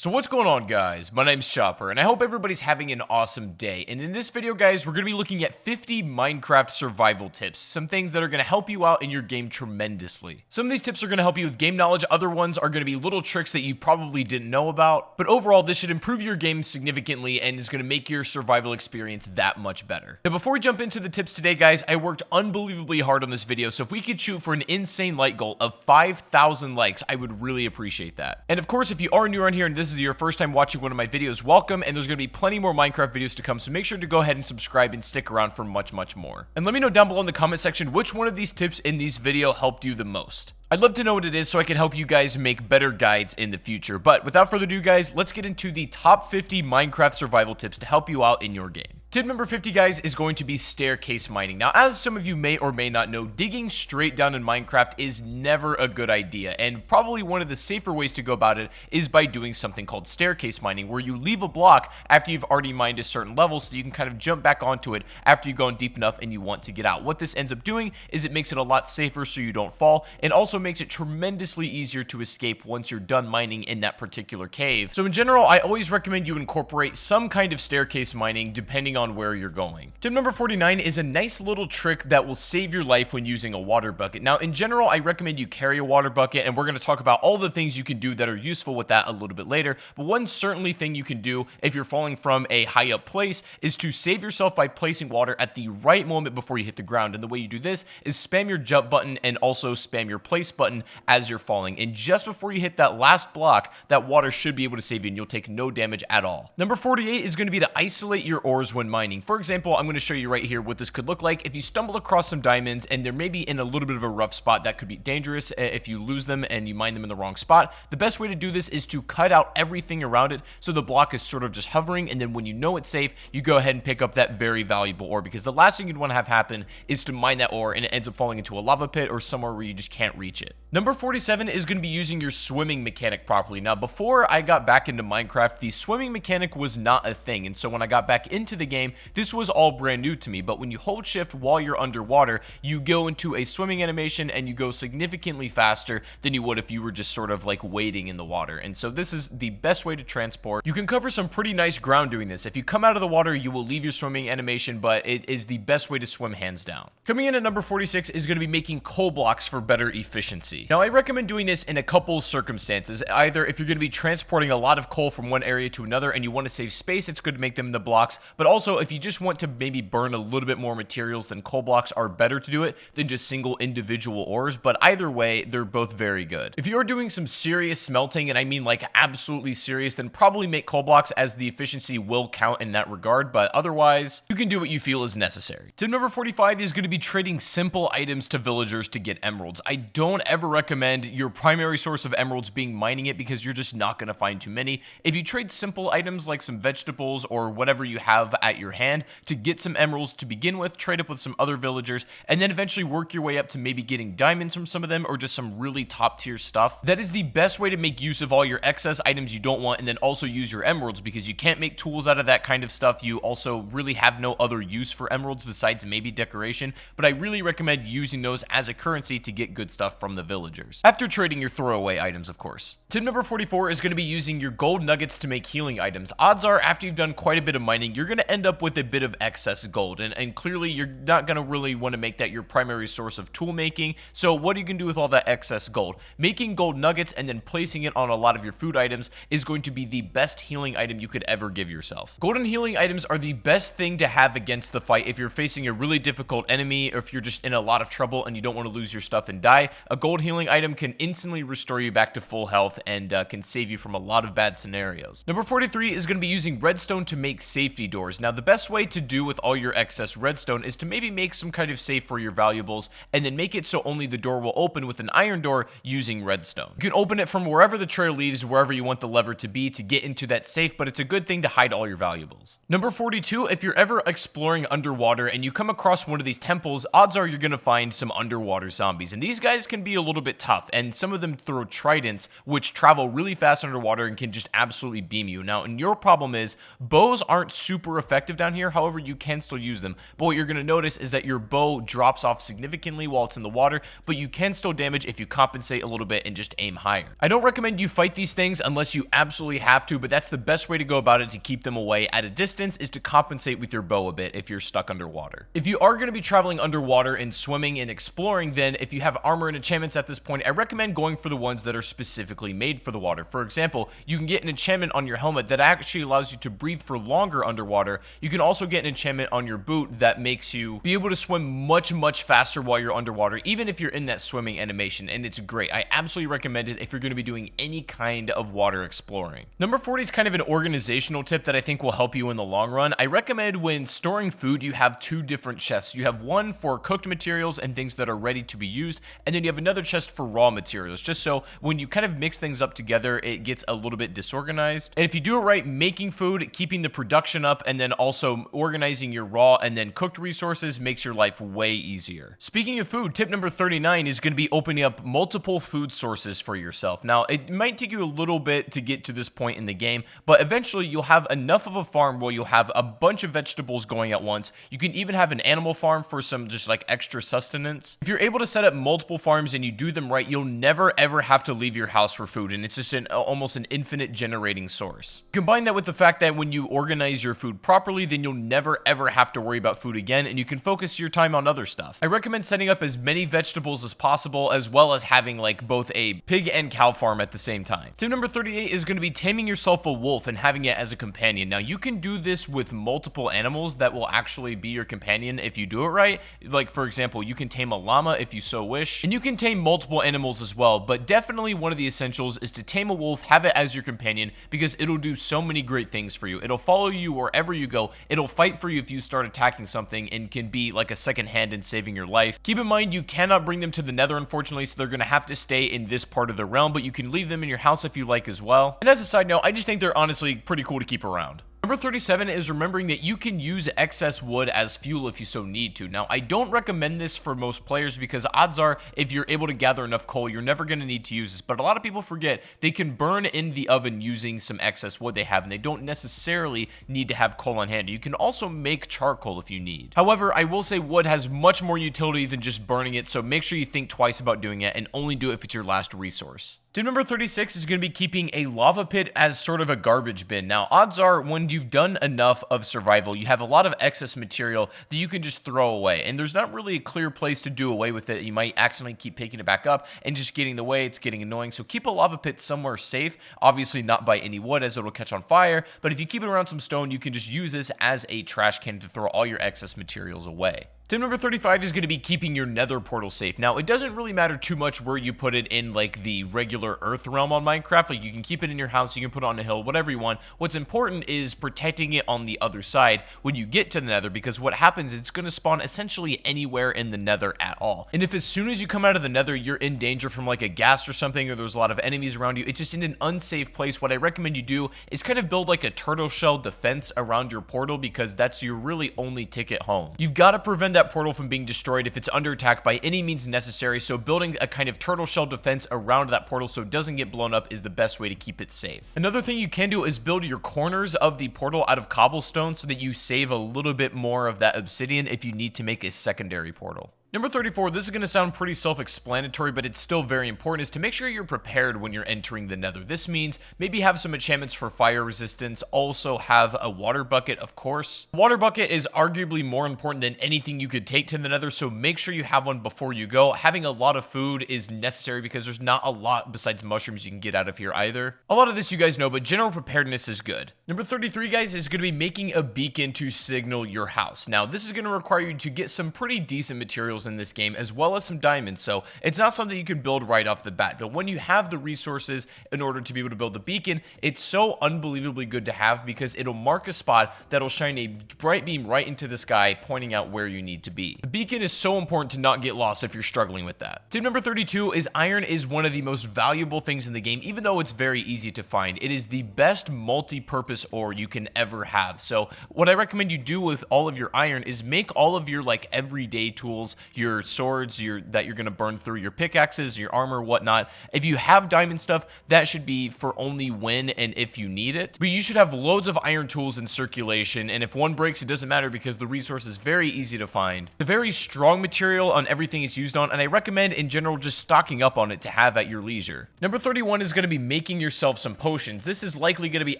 So what's going on, guys? My name's Chopper, and I hope everybody's having an awesome day. And in this video, guys, we're going to be looking at 50 Minecraft survival tips. Some things that are going to help you out in your game tremendously. Some of these tips are going to help you with game knowledge. Other ones are going to be little tricks that you probably didn't know about. But overall, this should improve your game significantly and is going to make your survival experience that much better. Now, before we jump into the tips today, guys, I worked unbelievably hard on this video. So if we could shoot for an insane like goal of 5,000 likes, I would really appreciate that. And of course, if you are new around here and this is your first time watching one of my videos, welcome, and there's going to be plenty more Minecraft videos to come, so make sure to go ahead and subscribe and stick around for much more. And let me know down below in the comment section which one of these tips in this video helped you the most. I'd love to know what it is so I can help you guys make better guides in the future. But without further ado, guys, let's get into the top 50 Minecraft survival tips to help you out in your game. Tip number 50, guys, is going to be staircase mining. Now, as some of you may or may not know, digging straight down in Minecraft is never a good idea, and probably one of the safer ways to go about it is by doing something called staircase mining, where you leave a block after you've already mined a certain level so you can kind of jump back onto it after you've gone deep enough and you want to get out. What this ends up doing is it makes it a lot safer so you don't fall, and also makes it tremendously easier to escape once you're done mining in that particular cave. So in general, I always recommend you incorporate some kind of staircase mining depending on where you're going. Tip number 49 is a nice little trick that will save your life when using a water bucket. Now, in general, I recommend you carry a water bucket, and we're going to talk about all the things you can do that are useful with that a little bit later. But one certainly thing you can do if you're falling from a high up place is to save yourself by placing water at the right moment before you hit the ground. And the way you do this is spam your jump button and also spam your place button as you're falling. And just before you hit that last block, that water should be able to save you and you'll take no damage at all. Number 48 is going to be to isolate your ores when mining. For example, I'm going to show you right here what this could look like if you stumble across some diamonds and they're maybe in a little bit of a rough spot. That could be dangerous if you lose them and you mine them in the wrong spot. The best way to do this is to cut out everything around it so the block is sort of just hovering, and then when you know it's safe, you go ahead and pick up that very valuable ore, because the last thing you'd want to have happen is to mine that ore and it ends up falling into a lava pit or somewhere where you just can't reach it. Number 47 is going to be using your swimming mechanic properly. Now, before I got back into Minecraft, the swimming mechanic was not a thing, and so when I got back into the game, this was all brand new to me. But when you hold shift while you're underwater, you go into a swimming animation and you go significantly faster than you would if you were just sort of like wading in the water. And so this is the best way to transport. You can cover some pretty nice ground doing this. If you come out of the water, you will leave your swimming animation, but it is the best way to swim hands down. Coming in at number 46 is going to be making coal blocks for better efficiency. Now, I recommend doing this in a couple circumstances. Either if you're going to be transporting a lot of coal from one area to another and you want to save space, it's good to make them into blocks. But also, if you just want to maybe burn a little bit more materials, then coal blocks are better to do it than just single individual ores. But either way, they're both very good. If you're doing some serious smelting, and I mean like absolutely serious, then probably make coal blocks, as the efficiency will count in that regard. But otherwise, you can do what you feel is necessary. Tip number 45 is going to be trading simple items to villagers to get emeralds. I don't ever recommend your primary source of emeralds being mining it, because you're just not going to find too many. If you trade simple items like some vegetables or whatever you have at your hand to get some emeralds to begin with, trade up with some other villagers, and then eventually work your way up to maybe getting diamonds from some of them or just some really top tier stuff, that is the best way to make use of all your excess items you don't want, and then also use your emeralds, because you can't make tools out of that kind of stuff. You also really have no other use for emeralds besides maybe decoration, but I really recommend using those as a currency to get good stuff from the villagers, after trading your throwaway items, of course. Tip number 44 is going to be using your gold nuggets to make healing items. Odds are, after you've done quite a bit of mining, you're going to end up with a bit of excess gold, and clearly you're not going to really want to make that your primary source of tool making. So what you can do with all that excess gold? Making gold nuggets and then placing it on a lot of your food items is going to be the best healing item you could ever give yourself. Golden healing items are the best thing to have against the fight if you're facing a really difficult enemy, or if you're just in a lot of trouble and you don't want to lose your stuff and die. A gold healing item can instantly restore you back to full health and can save you from a lot of bad scenarios. Number 43 is going to be using redstone to make safety doors. Now, the best way to do with all your excess redstone is to maybe make some kind of safe for your valuables, and then make it so only the door will open with an iron door using redstone. You can open it from wherever the trail leads, wherever you want the lever to be to get into that safe, but it's a good thing to hide all your valuables. Number 42, if you're ever exploring underwater and you come across one of these temples, odds are you're going to find some underwater zombies, and these guys can be a little bit tough, and some of them throw tridents, which travel really fast underwater and can just absolutely beam you. Now, and your problem is bows aren't super effective effective down here. However, you can still use them. But what you're going to notice is that your bow drops off significantly while it's in the water, but you can still damage if you compensate a little bit and just aim higher. I don't recommend you fight these things unless you absolutely have to, but that's the best way to go about it to keep them away at a distance, is to compensate with your bow a bit if you're stuck underwater. If you are going to be traveling underwater and swimming and exploring, then if you have armor and enchantments at this point, I recommend going for the ones that are specifically made for the water. For example, you can get an enchantment on your helmet that actually allows you to breathe for longer underwater. You can also get an enchantment on your boot that makes you be able to swim much faster while you're underwater, even if you're in that swimming animation, and it's great. I absolutely recommend it if you're going to be doing any kind of water exploring. Number 40 is kind of an organizational tip that I think will help you in the long run. I recommend when storing food, you have two different chests. You have one for cooked materials and things that are ready to be used, and then you have another chest for raw materials, just so when you kind of mix things up together, it gets a little bit disorganized. And if you do it right, making food, keeping the production up, and then also organizing your raw and then cooked resources makes your life way easier. Speaking of food, tip number 39 is going to be opening up multiple food sources for yourself. Now, it might take you a little bit to get to this point in the game, but eventually you'll have enough of a farm where you'll have a bunch of vegetables going at once. You can even have an animal farm for some just like extra sustenance. If you're able to set up multiple farms and you do them right, you'll never ever have to leave your house for food, and it's just almost an infinite generating source. Combine that with the fact that when you organize your food properly, then you'll never ever have to worry about food again, and you can focus your time on other stuff. I recommend setting up as many vegetables as possible, as well as having like both a pig and cow farm at the same time. Tip number 38 is going to be taming yourself a wolf and having it as a companion. Now, you can do this with multiple animals that will actually be your companion if you do it right. Like, for example, you can tame a llama if you so wish, and you can tame multiple animals as well, but definitely one of the essentials is to tame a wolf, have it as your companion, because it'll do so many great things for you. It'll follow you wherever you go. It'll fight for you if you start attacking something, and can be like a second hand in saving your life. Keep in mind, you cannot bring them to the Nether, unfortunately, so they're going to have to stay in this part of the realm, but you can leave them in your house if you like as well. And as a side note, I just think they're honestly pretty cool to keep around. Number 37 is remembering that you can use excess wood as fuel if you so need to. Now, I don't recommend this for most players because odds are if you're able to gather enough coal, you're never going to need to use this. But a lot of people forget they can burn in the oven using some excess wood they have, and they don't necessarily need to have coal on hand. You can also make charcoal if you need. However, I will say wood has much more utility than just burning it, so make sure you think twice about doing it and only do it if it's your last resource. Tip number 36 is going to be keeping a lava pit as sort of a garbage bin. Now, odds are when you've done enough of survival, you have a lot of excess material that you can just throw away, and there's not really a clear place to do away with it. You might accidentally keep picking it back up and just getting in the way. It's getting annoying. So keep a lava pit somewhere safe, obviously not by any wood as it'll catch on fire, but if you keep it around some stone, you can just use this as a trash can to throw all your excess materials away. Tip number 35 is going to be keeping your nether portal safe. Now, it doesn't really matter too much where you put it in like the regular earth realm on Minecraft. Like, you can keep it in your house, you can put it on a hill, whatever you want. What's important is protecting it on the other side when you get to the nether, because what happens is it's going to spawn essentially anywhere in the nether at all. And if as soon as you come out of the nether, you're in danger from like a ghast or something, or there's a lot of enemies around you, it's just in an unsafe place. What I recommend you do is kind of build like a turtle shell defense around your portal, because that's your really only ticket home. You've got to prevent that portal from being destroyed if it's under attack by any means necessary, so building a kind of turtle shell defense around that portal so it doesn't get blown up is the best way to keep it safe. Another thing you can do is build your corners of the portal out of cobblestone so that you save a little bit more of that obsidian if you need to make a secondary portal. Number 34, this is going to sound pretty self-explanatory, but it's still very important, is to make sure you're prepared when you're entering the nether. This means maybe have some enchantments for fire resistance, also have a water bucket, of course. Water bucket is arguably more important than anything you could take to the nether, so make sure you have one before you go. Having a lot of food is necessary because there's not a lot besides mushrooms you can get out of here either. A lot of this you guys know, but general preparedness is good. Number 33, guys, is going to be making a beacon to signal your house. Now, this is going to require you to get some pretty decent materials in this game, as well as some diamonds, so it's not something you can build right off the bat, but when you have the resources in order to be able to build the beacon, it's so unbelievably good to have because it'll mark a spot that'll shine a bright beam right into the sky, pointing out where you need to be. The beacon is so important to not get lost if you're struggling with that. Tip number 32 is iron is one of the most valuable things in the game, even though it's very easy to find. It is the best multi-purpose ore you can ever have, so what I recommend you do with all of your iron is make all of your like everyday tools, your swords that you're going to burn through, your pickaxes, your armor, whatnot. If you have diamond stuff, that should be for only when and if you need it. But you should have loads of iron tools in circulation, and if one breaks, it doesn't matter because the resource is very easy to find. It's a very strong material on everything it's used on, and I recommend in general just stocking up on it to have at your leisure. Number 31 is going to be making yourself some potions. This is likely going to be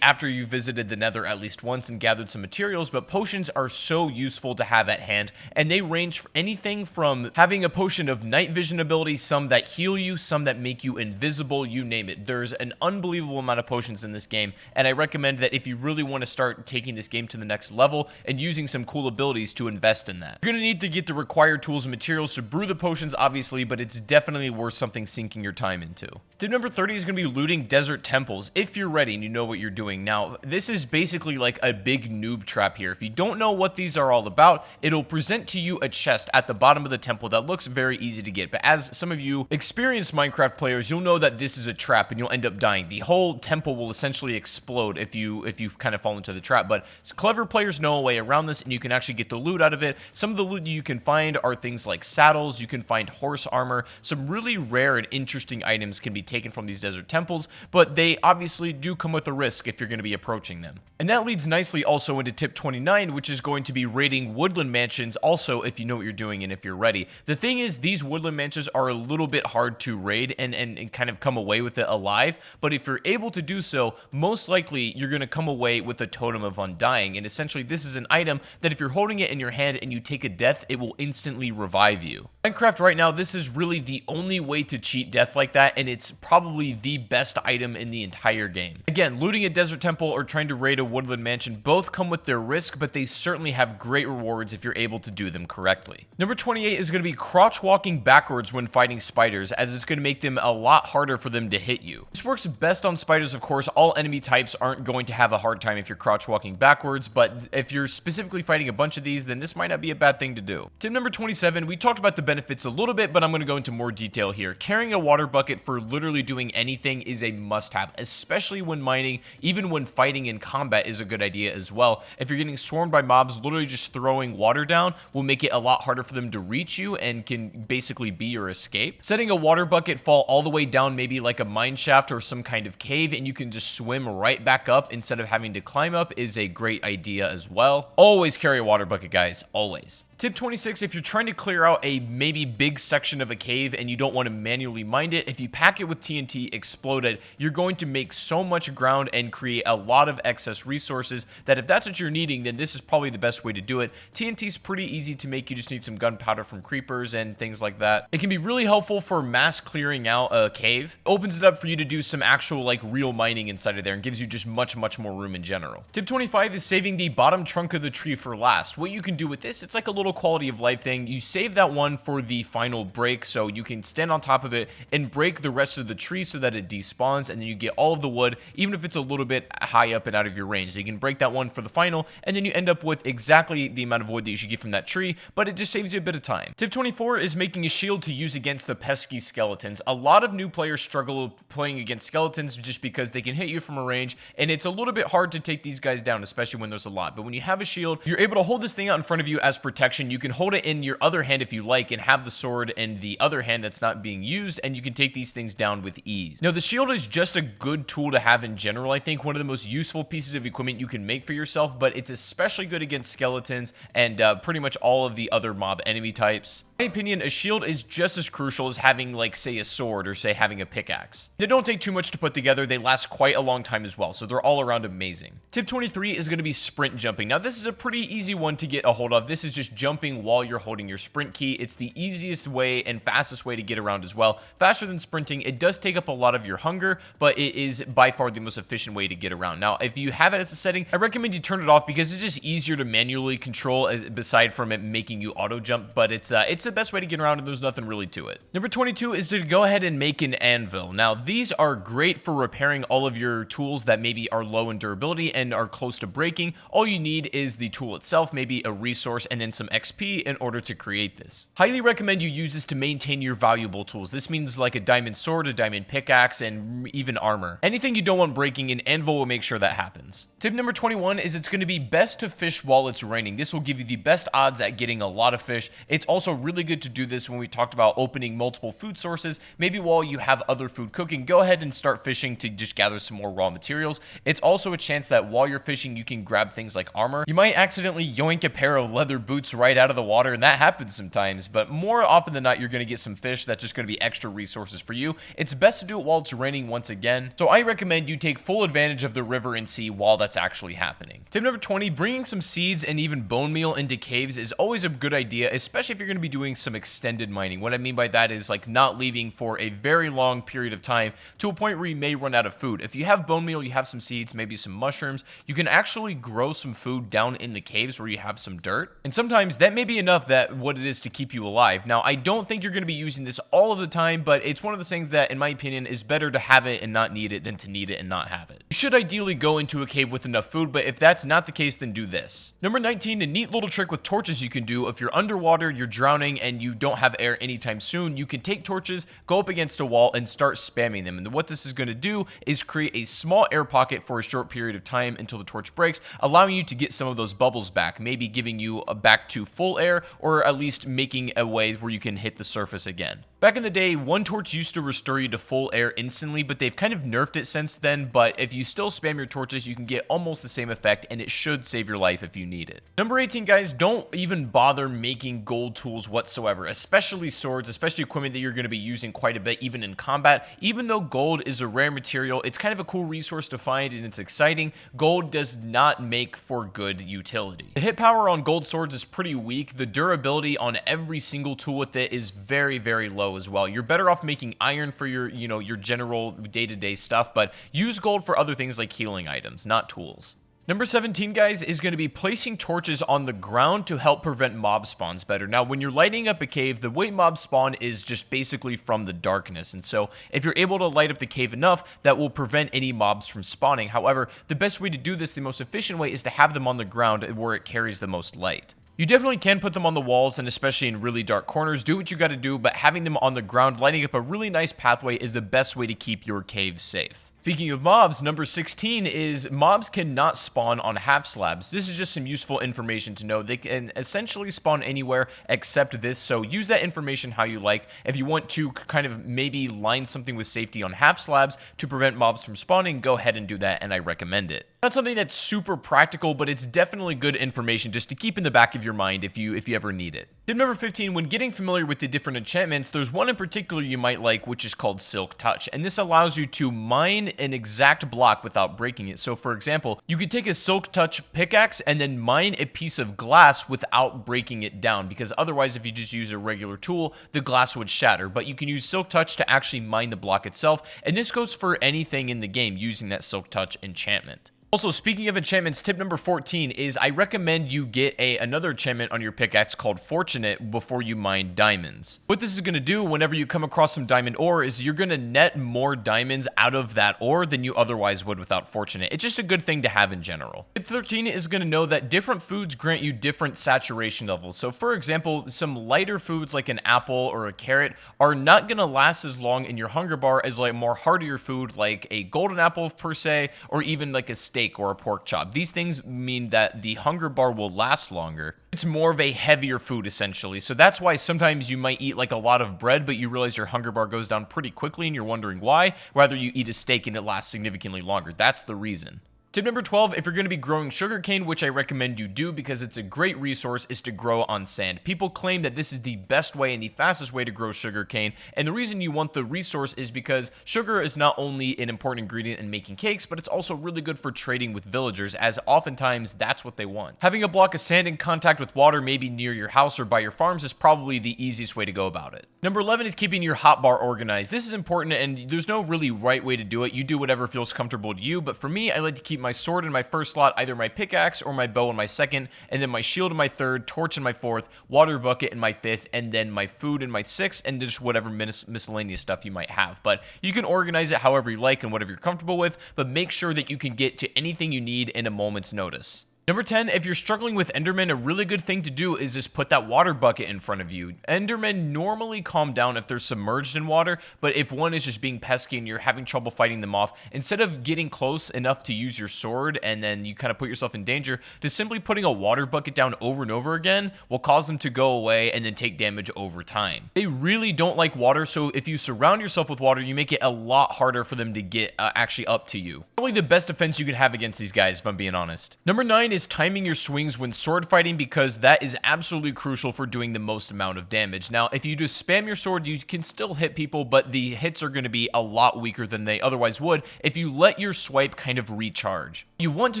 after you visited the Nether at least once and gathered some materials, but potions are so useful to have at hand, and they range for anything from having a potion of night vision ability, some that heal you, some that make you invisible, you name it. There's an unbelievable amount of potions in this game, and I recommend that if you really want to start taking this game to the next level and using some cool abilities, to invest in that. You're going to need to get the required tools and materials to brew the potions, obviously, but it's definitely worth something sinking your time into. Tip number 30 is going to be looting desert temples if you're ready and you know what you're doing. Now, this is basically like a big noob trap here. If you don't know what these are all about, it'll present to you a chest at the bottom of the temple that looks very easy to get. But as some of you experienced Minecraft players, you'll know that this is a trap and you'll end up dying. The whole temple will essentially explode if you kind of fall into the trap. But clever players know a way around this, and you can actually get the loot out of it. Some of the loot you can find are things like saddles. You can find horse armor. Some really rare and interesting items can be taken from these desert temples, but they obviously do come with a risk if you're going to be approaching them. And that leads nicely also into tip 29, which is going to be raiding woodland mansions also if you know what you're doing and if you're ready. The thing is, these woodland mansions are a little bit hard to raid and kind of come away with it alive, but if you're able to do so, most likely you're going to come away with a totem of undying, and essentially this is an item that if you're holding it in your hand and you take a death, it will instantly revive you. Minecraft right now, this is really the only way to cheat death like that, and it's probably the best item in the entire game. Again, looting a desert temple or trying to raid a woodland mansion both come with their risk, but they certainly have great rewards if you're able to do them correctly. Number 28 is going to be crouch walking backwards when fighting spiders, as it's going to make them a lot harder for them to hit you. This works best on spiders, of course. All enemy types aren't going to have a hard time if you're crouch walking backwards, but if you're specifically fighting a bunch of these, then this might not be a bad thing to do. Tip number 27, we talked about the benefits a little bit, but I'm going to go into more detail here. Carrying a water bucket for literally doing anything is a must-have, especially when mining. Even when fighting in combat is a good idea as well. If you're getting swarmed by mobs, literally just throwing water down will make it a lot harder for them to reach you and can basically be your escape. Setting a water bucket fall all the way down, maybe like a mine shaft or some kind of cave, and you can just swim right back up instead of having to climb up, is a great idea as well. Always carry a water bucket, guys. Always. Tip 26, if you're trying to clear out a maybe big section of a cave and you don't want to manually mine it, if you pack it with TNT, explode it, you're going to make so much ground and create a lot of excess resources that if that's what you're needing, then this is probably the best way to do it. TNT is pretty easy to make. You just need some gunpowder from creepers and things like that. It can be really helpful for mass clearing out a cave. It opens it up for you to do some actual like real mining inside of there and gives you just much more room in general. Tip 25 is saving the bottom trunk of the tree for last. What you can do with this, it's like a little quality of life thing. You save that one for the final break, so you can stand on top of it and break the rest of the tree so that it despawns, and then you get all of the wood, even if it's a little bit high up and out of your range. So you can break that one for the final, and then you end up with exactly the amount of wood that you should get from that tree, but it just saves you a bit of time. Tip 24 is making a shield to use against the pesky skeletons. A lot of new players struggle playing against skeletons just because they can hit you from a range, and it's a little bit hard to take these guys down, especially when there's a lot. But when you have a shield, you're able to hold this thing out in front of you as protection. You can hold it in your other hand if you like and have the sword in the other hand that's not being used, and you can take these things down with ease. Now, the shield is just a good tool to have in general. I think one of the most useful pieces of equipment you can make for yourself, but it's especially good against skeletons and pretty much all of the other mob enemy types. In my opinion, a shield is just as crucial as having, like, say, a sword or, say, having a pickaxe. They don't take too much to put together. They last quite a long time as well, so they're all around amazing. Tip 23 is going to be sprint jumping. Now, this is a pretty easy one to get a hold of. This is just jumping while you're holding your sprint key. It's the easiest way and fastest way to get around as well. Faster than sprinting. It does take up a lot of your hunger, but it is by far the most efficient way to get around. Now, if you have it as a setting, I recommend you turn it off because it's just easier to manually control aside from it making you auto jump, but it's the best way to get around, and there's nothing really to it. Number 22 is to go ahead and make an anvil. Now, these are great for repairing all of your tools that maybe are low in durability and are close to breaking. All you need is the tool itself, maybe a resource, and then some XP in order to create this. Highly recommend you use this to maintain your valuable tools. This means like a diamond sword, a diamond pickaxe, and even armor. Anything you don't want breaking, an anvil will make sure that happens. Tip number 21 is it's going to be best to fish while it's raining. This will give you the best odds at getting a lot of fish. It's also really good to do this when we talked about opening multiple food sources. Maybe while you have other food cooking, go ahead and start fishing to just gather some more raw materials. It's also a chance that while you're fishing, you can grab things like armor. You might accidentally yoink a pair of leather boots right out of the water, and that happens sometimes, but more often than not, you're going to get some fish that's just going to be extra resources for you. It's best to do it while it's raining once again. So I recommend you take full advantage of the river and sea while that's actually happening. Tip number 20, bringing some seeds and even bone meal into caves is always a good idea, especially if you're going to be doing some extended mining. What I mean by that is like not leaving for a very long period of time to a point where you may run out of food. If you have bone meal, you have some seeds, maybe some mushrooms, you can actually grow some food down in the caves where you have some dirt. And sometimes that may be enough that what it is to keep you alive. Now, I don't think you're going to be using this all of the time, but it's one of those things that, in my opinion, is better to have it and not need it than to need it and not have it. You should ideally go into a cave with enough food, but if that's not the case, then do this. Number 19, a neat little trick with torches you can do. If you're underwater, you're drowning, and you don't have air anytime soon, you can take torches, go up against a wall, and start spamming them. And what this is going to do is create a small air pocket for a short period of time until the torch breaks, allowing you to get some of those bubbles back, maybe giving you back to full air, or at least making a way where you can hit the surface again. Back in the day, one torch used to restore you to full air instantly, but they've kind of nerfed it since then. But if you still spam your torches, you can get almost the same effect, and it should save your life if you need it. Number 18, guys, don't even bother making gold tools whatsoever, especially swords, especially equipment that you're going to be using quite a bit, even in combat. Even though gold is a rare material, it's kind of a cool resource to find, and it's exciting. Gold does not make for good utility. The hit power on gold swords is pretty weak. The durability on every single tool with it is very, very low as well. You're better off making iron for your, your general day-to-day stuff, but use gold for other things like healing items, not tools. Number 17, guys, is going to be placing torches on the ground to help prevent mob spawns better. Now, when you're lighting up a cave, the way mobs spawn is just basically from the darkness. And so if you're able to light up the cave enough, that will prevent any mobs from spawning. However, the best way to do this, the most efficient way, is to have them on the ground where it carries the most light. You definitely can put them on the walls, and especially in really dark corners, do what you got to do, but having them on the ground, lighting up a really nice pathway is the best way to keep your cave safe. Speaking of mobs, number 16 is mobs cannot spawn on half slabs. This is just some useful information to know. They can essentially spawn anywhere except this, so use that information how you like. If you want to kind of maybe line something with safety on half slabs to prevent mobs from spawning, go ahead and do that, and I recommend it. Not something that's super practical, but it's definitely good information just to keep in the back of your mind if you ever need it. Tip number 15, when getting familiar with the different enchantments, there's one in particular you might like, which is called Silk Touch, and this allows you to mine an exact block without breaking it. So for example, you could take a Silk Touch pickaxe and then mine a piece of glass without breaking it down, because otherwise if you just use a regular tool, the glass would shatter. But you can use Silk Touch to actually mine the block itself, and this goes for anything in the game using that Silk Touch enchantment. Also, speaking of enchantments, tip number 14 is I recommend you get another enchantment on your pickaxe called Fortunate before you mine diamonds. What this is going to do whenever you come across some diamond ore is you're going to net more diamonds out of that ore than you otherwise would without Fortunate. It's just a good thing to have in general. Tip 13 is going to know that different foods grant you different saturation levels. So for example, some lighter foods like an apple or a carrot are not going to last as long in your hunger bar as like more heartier food like a golden apple per se, or even like a steak or a pork chop. These things mean that the hunger bar will last longer. It's more of a heavier food essentially. So that's why sometimes you might eat like a lot of bread, but you realize your hunger bar goes down pretty quickly and you're wondering why. Rather you eat a steak and it lasts significantly longer. That's the reason. Tip number 12, if you're going to be growing sugarcane, which I recommend you do because it's a great resource, is to grow on sand. People claim that this is the best way and the fastest way to grow sugarcane, and the reason you want the resource is because sugar is not only an important ingredient in making cakes, but it's also really good for trading with villagers, as oftentimes that's what they want. Having a block of sand in contact with water, maybe near your house or by your farms, is probably the easiest way to go about it. Number 11 is keeping your hotbar organized. This is important, and there's no really right way to do it. You do whatever feels comfortable to you, but for me, I like to keep my sword in my first slot, either my pickaxe or my bow in my second, and then my shield in my third, torch in my fourth, water bucket in my fifth, and then my food in my sixth, and just whatever miscellaneous stuff you might have. But you can organize it however you like and whatever you're comfortable with, but make sure that you can get to anything you need in a moment's notice. Number 10, if you're struggling with Enderman, a really good thing to do is just put that water bucket in front of you. Endermen normally calm down if they're submerged in water, but if one is just being pesky and you're having trouble fighting them off, instead of getting close enough to use your sword and then you kind of put yourself in danger, just simply putting a water bucket down over and over again will cause them to go away and then take damage over time. They really don't like water, so if you surround yourself with water, you make it a lot harder for them to get actually up to you. Probably the best defense you can have against these guys, if I'm being honest. Number 9 is timing your swings when sword fighting, because that is absolutely crucial for doing the most amount of damage. Now, if you just spam your sword, you can still hit people, but the hits are going to be a lot weaker than they otherwise would if you let your swipe kind of recharge. What you want to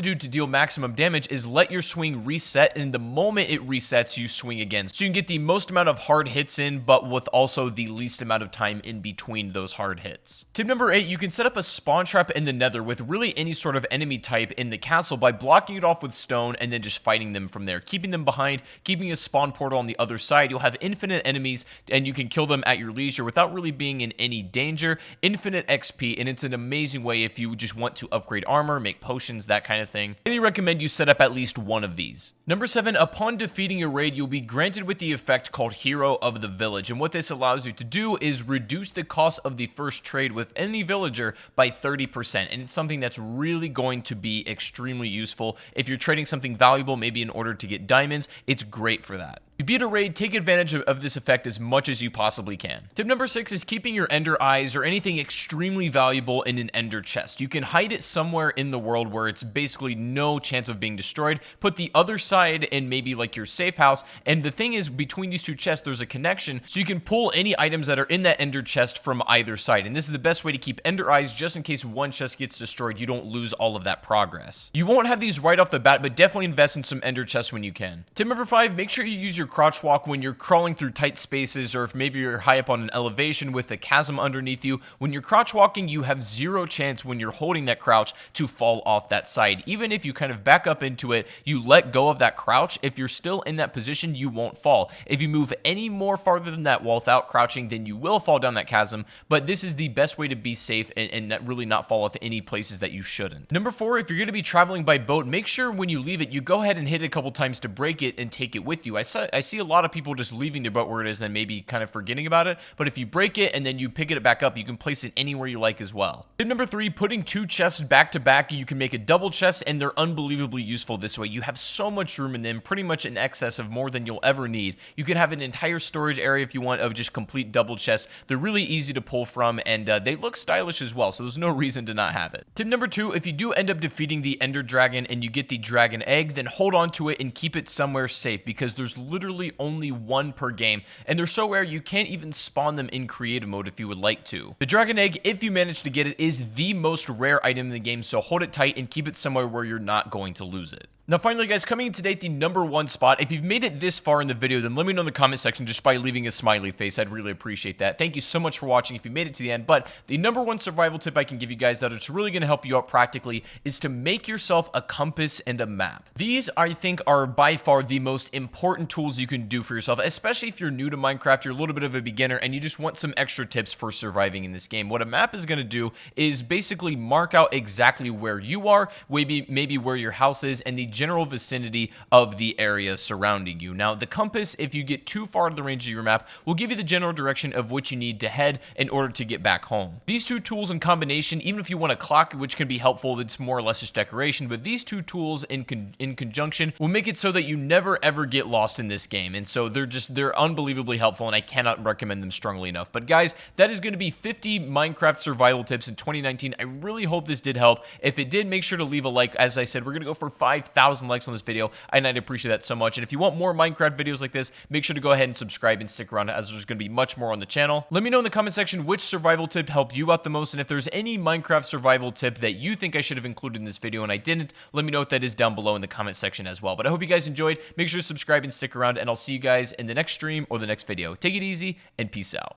do to deal maximum damage is let your swing reset, and the moment it resets, you swing again. So you can get the most amount of hard hits in, but with also the least amount of time in between those hard hits. Tip number 8, you can set up a spawn trap in the nether with really any sort of enemy type in the castle by blocking it off with stone and then just fighting them from there, keeping them behind, keeping a spawn portal on the other side. You'll have infinite enemies and you can kill them at your leisure without really being in any danger. Infinite XP, and it's an amazing way if you just want to upgrade armor, make potions, that kind of thing. I really recommend you set up at least one of these. Number 7, upon defeating a raid, you'll be granted with the effect called Hero of the Village, and what this allows you to do is reduce the cost of the first trade with any villager by 30%, and it's something that's really going to be extremely useful. If you're trading something valuable, maybe in order to get diamonds, it's great for that. If you beat a raid, take advantage of this effect as much as you possibly can. Tip number 6 is keeping your ender eyes or anything extremely valuable in an ender chest. You can hide it somewhere in the world where it's basically no chance of being destroyed. Put the other side in maybe like your safe house, and the thing is, between these two chests there's a connection, so you can pull any items that are in that ender chest from either side, and this is the best way to keep ender eyes just in case one chest gets destroyed. You don't lose all of that progress. You won't have these right off the bat, but definitely invest in some ender chests when you can. Tip number 5, make sure you use your crouch walk when you're crawling through tight spaces, or if maybe you're high up on an elevation with a chasm underneath you. When you're crouch walking, you have zero chance when you're holding that crouch to fall off that side. Even if you kind of back up into it, you let go of that crouch, if you're still in that position, you won't fall. If you move any more farther than that without crouching, then you will fall down that chasm, but this is the best way to be safe and really not fall off any places that you shouldn't. Number 4, if you're going to be traveling by boat, make sure when you leave it, you go ahead and hit it a couple times to break it and take it with you. I see a lot of people just leaving their boat where it is and then maybe kind of forgetting about it, but if you break it and then you pick it back up, you can place it anywhere you like as well. Tip number 3, putting 2 chests back to back. You can make a double chest, and they're unbelievably useful this way. You have so much room in them, pretty much in excess of more than you'll ever need. You can have an entire storage area if you want of just complete double chests. They're really easy to pull from, and they look stylish as well, so there's no reason to not have it. Tip number 2, if you do end up defeating the Ender Dragon and you get the dragon egg, then hold on to it and keep it somewhere safe, because there's literally only one per game, and they're so rare you can't even spawn them in creative mode if you would like to. The dragon egg, if you manage to get it, is the most rare item in the game, so hold it tight and keep it somewhere where you're not going to lose it. Now finally guys, coming in today at the number 1 spot, if you've made it this far in the video, then let me know in the comment section just by leaving a smiley face. I'd really appreciate that. Thank you so much for watching if you made it to the end, but the number 1 survival tip I can give you guys that it's really going to help you out practically is to make yourself a compass and a map. These, I think, are by far the most important tools you can do for yourself, especially if you're new to Minecraft, you're a little bit of a beginner, and you just want some extra tips for surviving in this game. What a map is going to do is basically mark out exactly where you are, maybe where your house is, and the general vicinity of the area surrounding you. Now, the compass, if you get too far to the range of your map, will give you the general direction of which you need to head in order to get back home. These two tools in combination, even if you want a clock, which can be helpful, it's more or less just decoration, but these two tools in conjunction will make it so that you never ever get lost in this game, and so they're unbelievably helpful, and I cannot recommend them strongly enough. But guys, that is going to be 50 Minecraft survival tips in 2019. I really hope this did help. If it did, make sure to leave a like. As I said, we're going to go for 5,000 likes on this video, and I'd appreciate that so much. And if you want more Minecraft videos like this, make sure to go ahead and subscribe and stick around, as there's going to be much more on the channel. Let me know in the comment section which survival tip helped you out the most, and if there's any Minecraft survival tip that you think I should have included in this video and I didn't, let me know what that is down below in the comment section as well. But I hope you guys enjoyed. Make sure to subscribe and stick around, and I'll see you guys in the next stream or the next video. Take it easy, and peace out.